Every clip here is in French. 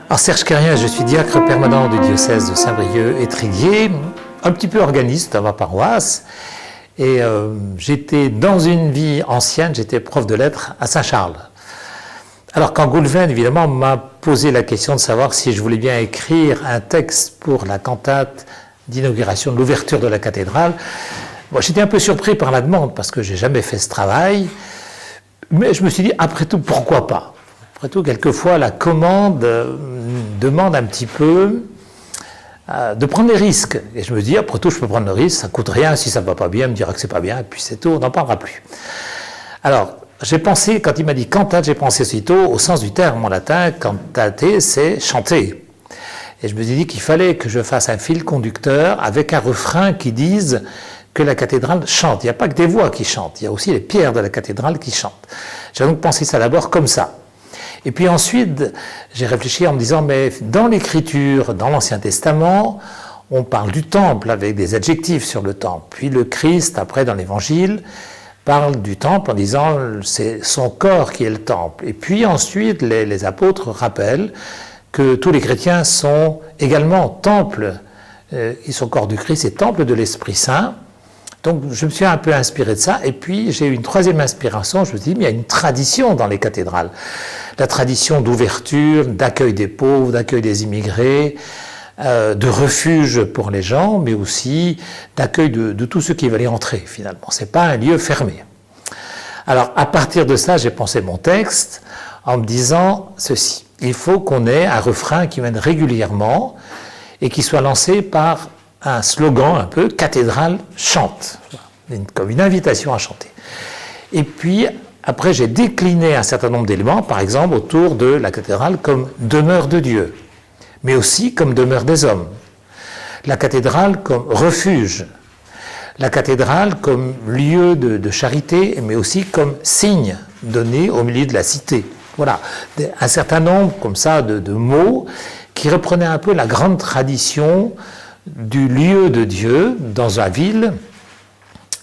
Alors Serge Quérien, je suis diacre permanent du diocèse de Saint-Brieuc et Tréguier, un petit peu organiste dans ma paroisse. Et j'étais dans une vie ancienne, j'étais prof de lettres à Saint-Charles. Alors quand Goulven, évidemment, m'a posé la question de savoir si je voulais bien écrire un texte pour la cantate d'inauguration de l'ouverture de la cathédrale, moi j'étais un peu surpris par la demande parce que j'ai jamais fait ce travail, mais je me suis dit, après tout, pourquoi pas? Après tout, quelquefois, la commande demande un petit peu de prendre des risques. Et je me dis, après tout, je peux prendre le risque, ça ne coûte rien, si ça ne va pas bien, il me dira que c'est pas bien, et puis c'est tout, on n'en parlera plus. Alors, j'ai pensé, quand il m'a dit cantate, j'ai pensé aussitôt au sens du terme en latin, cantate, c'est chanter. Et je me suis dit qu'il fallait que je fasse un fil conducteur avec un refrain qui dise que la cathédrale chante. Il n'y a pas que des voix qui chantent, il y a aussi les pierres de la cathédrale qui chantent. J'ai donc pensé ça d'abord comme ça. Et puis ensuite, j'ai réfléchi en me disant, mais dans l'Écriture, dans l'Ancien Testament, on parle du temple avec des adjectifs sur le temple. Puis le Christ, après dans l'Évangile, parle du temple en disant c'est son corps qui est le temple. Et puis ensuite, les apôtres rappellent que tous les chrétiens sont également temple, ils sont corps du Christ et temple de l'Esprit Saint. Donc je me suis un peu inspiré de ça, et puis j'ai eu une troisième inspiration, je me suis dit, mais il y a une tradition dans les cathédrales. La tradition d'ouverture, d'accueil des pauvres, d'accueil des immigrés, de refuge pour les gens, mais aussi d'accueil de tous ceux qui veulent y entrer finalement. Ce n'est pas un lieu fermé. Alors à partir de ça, j'ai pensé mon texte en me disant ceci, il faut qu'on ait un refrain qui vienne régulièrement et qui soit lancé par un slogan un peu, cathédrale chante, comme une invitation à chanter. Et puis, après, j'ai décliné un certain nombre d'éléments, par exemple, autour de la cathédrale comme demeure de Dieu, mais aussi comme demeure des hommes. La cathédrale comme refuge, la cathédrale comme lieu de charité, mais aussi comme signe donné au milieu de la cité. Voilà, un certain nombre comme ça de mots qui reprenaient un peu la grande tradition du lieu de Dieu dans la ville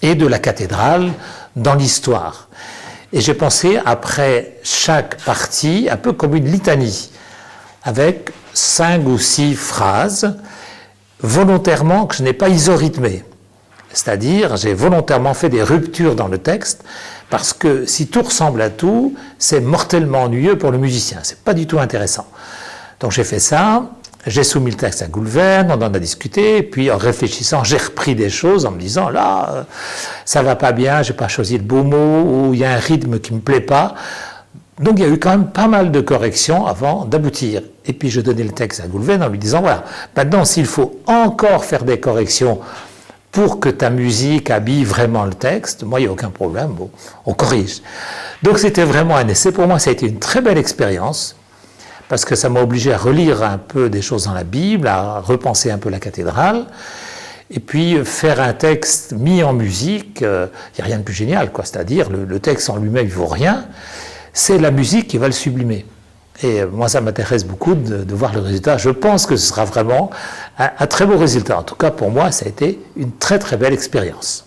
et de la cathédrale dans l'histoire. Et j'ai pensé, après chaque partie, un peu comme une litanie, avec 5 ou 6 phrases, volontairement que je n'ai pas isorhythmé. C'est-à-dire, j'ai volontairement fait des ruptures dans le texte, parce que si tout ressemble à tout, c'est mortellement ennuyeux pour le musicien, c'est pas du tout intéressant. Donc j'ai fait ça. J'ai soumis le texte à Goulven, on en a discuté, et puis en réfléchissant, j'ai repris des choses en me disant, là, ça va pas bien, j'ai pas choisi le beau mot, ou il y a un rythme qui me plaît pas. Donc il y a eu quand même pas mal de corrections avant d'aboutir. Et puis je donnais le texte à Goulven en lui disant, voilà, maintenant s'il faut encore faire des corrections pour que ta musique habille vraiment le texte, moi il n'y a aucun problème, bon, on corrige. Donc c'était vraiment un essai, pour moi ça a été une très belle expérience, parce que ça m'a obligé à relire un peu des choses dans la Bible, à repenser un peu la cathédrale, et puis faire un texte mis en musique, il n'y a rien de plus génial, quoi. C'est-à-dire le texte en lui-même il ne vaut rien, c'est la musique qui va le sublimer. Et moi ça m'intéresse beaucoup de voir le résultat, je pense que ce sera vraiment un très beau résultat. En tout cas pour moi ça a été une très très belle expérience.